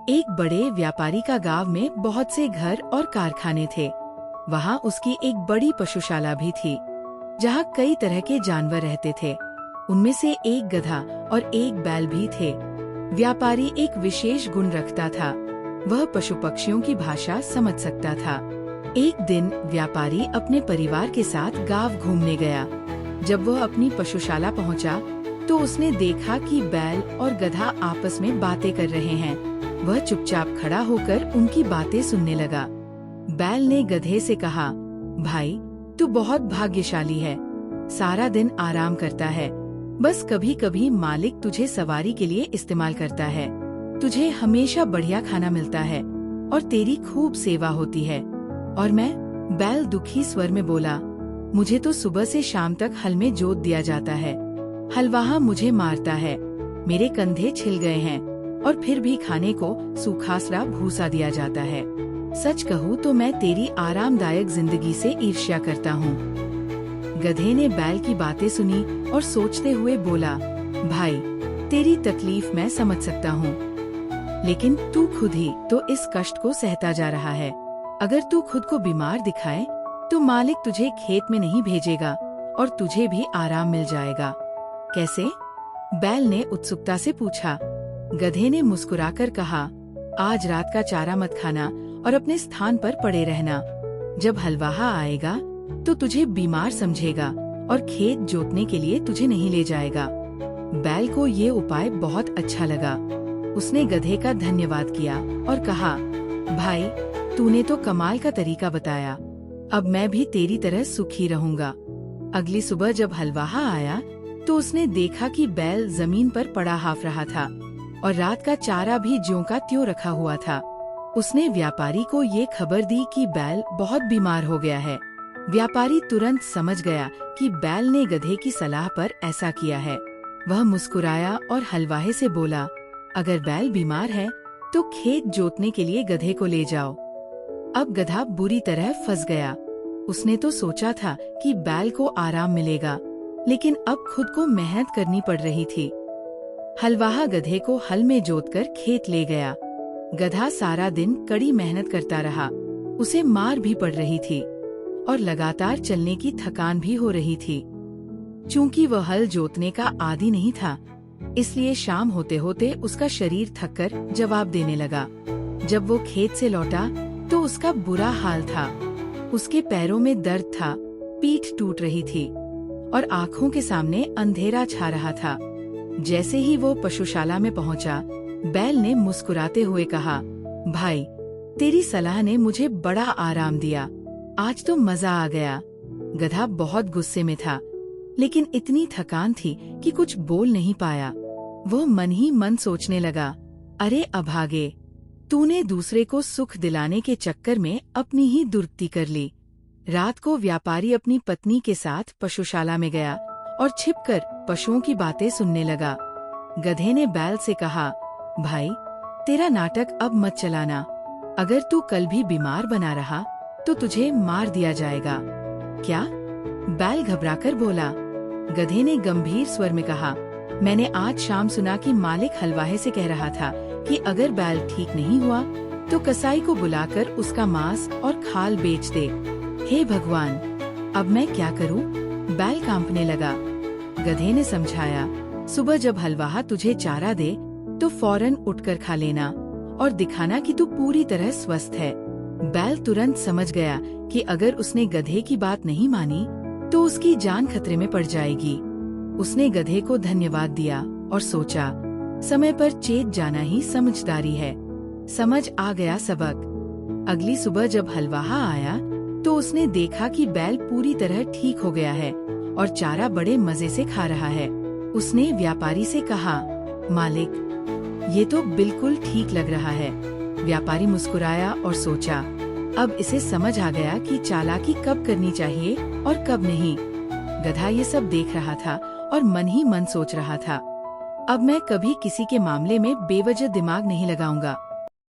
एक बड़े व्यापारी का गांव में बहुत से घर और कारखाने थे। वहाँ उसकी एक बड़ी पशुशाला भी थी, जहाँ कई तरह के जानवर रहते थे। उनमें से एक गधा और एक बैल भी थे। व्यापारी एक विशेष गुण रखता था, वह पशु पक्षियों की भाषा समझ सकता था। एक दिन व्यापारी अपने परिवार के साथ गांव घूमने गया। जब वह अपनी पशुशाला पहुंचा, तो उसने देखा कि बैल और गधा आपस में बातें कर रहे हैं। वह चुपचाप खड़ा होकर उनकी बातें सुनने लगा। बैल ने गधे से कहा, भाई, तू बहुत भाग्यशाली है, सारा दिन आराम करता है, बस कभी कभी मालिक तुझे सवारी के लिए इस्तेमाल करता है। तुझे हमेशा बढ़िया खाना मिलता है और तेरी खूब सेवा होती है। और मैं? बैल दुखी स्वर में बोला, मुझे तो सुबह से शाम तक हल में जोत दिया जाता है, हलवाहा मुझे मारता है, मेरे कंधे छिल गए हैं और फिर भी खाने को सूखासरा भूसा दिया जाता है। सच कहूँ तो मैं तेरी आरामदायक जिंदगी से ईर्ष्या करता हूँ। गधे ने बैल की बातें सुनी और सोचते हुए बोला, भाई, तेरी तकलीफ मैं समझ सकता हूँ, लेकिन तू खुद ही तो इस कष्ट को सहता जा रहा है। अगर तू खुद को बीमार दिखाए तो मालिक तुझे खेत में नहीं भेजेगा और तुझे भी आराम मिल जाएगा। कैसे? बैल ने उत्सुकता से पूछा। गधे ने मुस्कुराकर कहा, आज रात का चारा मत खाना और अपने स्थान पर पड़े रहना। जब हलवाहा आएगा तो तुझे बीमार समझेगा और खेत जोतने के लिए तुझे नहीं ले जाएगा। बैल को ये उपाय बहुत अच्छा लगा। उसने गधे का धन्यवाद किया और कहा, भाई, तूने तो कमाल का तरीका बताया, अब मैं भी तेरी तरह सुखी रहूंगा। अगली सुबह जब हलवाहा आया तो उसने देखा कि बैल जमीन पर पड़ा हाफ रहा था और रात का चारा भी ज्यों का त्यों रखा हुआ था। उसने व्यापारी को ये खबर दी कि बैल बहुत बीमार हो गया है। व्यापारी तुरंत समझ गया कि बैल ने गधे की सलाह पर ऐसा किया है। वह मुस्कुराया और हलवाहे से बोला, अगर बैल बीमार है तो खेत जोतने के लिए गधे को ले जाओ। अब गधा बुरी तरह फंस गया। उसने तो सोचा था कि बैल को आराम मिलेगा, लेकिन अब खुद को मेहनत करनी पड़ रही थी। हलवाहा गधे को हल में जोतकर खेत ले गया। गधा सारा दिन कड़ी मेहनत करता रहा। उसे मार भी पड़ रही थी और लगातार चलने की थकान भी हो रही थी। चूंकि वह हल जोतने का आदी नहीं था, इसलिए शाम होते होते उसका शरीर थककर जवाब देने लगा। जब वो खेत से लौटा तो उसका बुरा हाल था। उसके पैरों में दर्द था, पीठ टूट रही थी और आँखों के सामने अंधेरा छा रहा था। जैसे ही वो पशुशाला में पहुंचा, बैल ने मुस्कुराते हुए कहा, भाई, तेरी सलाह ने मुझे बड़ा आराम दिया, आज तो मजा आ गया। गधा बहुत गुस्से में था, लेकिन इतनी थकान थी कि कुछ बोल नहीं पाया। वो मन ही मन सोचने लगा, अरे अभागे, तूने दूसरे को सुख दिलाने के चक्कर में अपनी ही दुर्गति कर ली। रात को व्यापारी अपनी पत्नी के साथ पशुशाला में गया और छिपकर पशुओं की बातें सुनने लगा। गधे ने बैल से कहा, भाई, तेरा नाटक अब मत चलाना, अगर तू कल भी बीमार बना रहा तो तुझे मार दिया जाएगा। क्या? बैल घबराकर बोला। गधे ने गंभीर स्वर में कहा, मैंने आज शाम सुना कि मालिक हलवाहे से कह रहा था कि अगर बैल ठीक नहीं हुआ तो कसाई को बुलाकर उसका मांस और खाल बेच दे। हे भगवान, अब मैं क्या करूं? बैल कांपने लगा। गधे ने समझाया, सुबह जब हलवाहा तुझे चारा दे तो फौरन उठकर खा लेना और दिखाना कि तू पूरी तरह स्वस्थ है। बैल तुरंत समझ गया कि अगर उसने गधे की बात नहीं मानी तो उसकी जान खतरे में पड़ जाएगी। उसने गधे को धन्यवाद दिया और सोचा, समय पर चेत जाना ही समझदारी है। समझ आ गया सबक। अगली सुबह जब हलवाहा आया तो उसने देखा कि बैल पूरी तरह ठीक हो गया है और चारा बड़े मजे से खा रहा है। उसने व्यापारी से कहा, मालिक, ये तो बिल्कुल ठीक लग रहा है। व्यापारी मुस्कुराया और सोचा, अब इसे समझ आ गया कि चालाकी कब करनी चाहिए और कब नहीं। गधा ये सब देख रहा था और मन ही मन सोच रहा था, अब मैं कभी किसी के मामले में बेवजह दिमाग नहीं लगाऊंगा।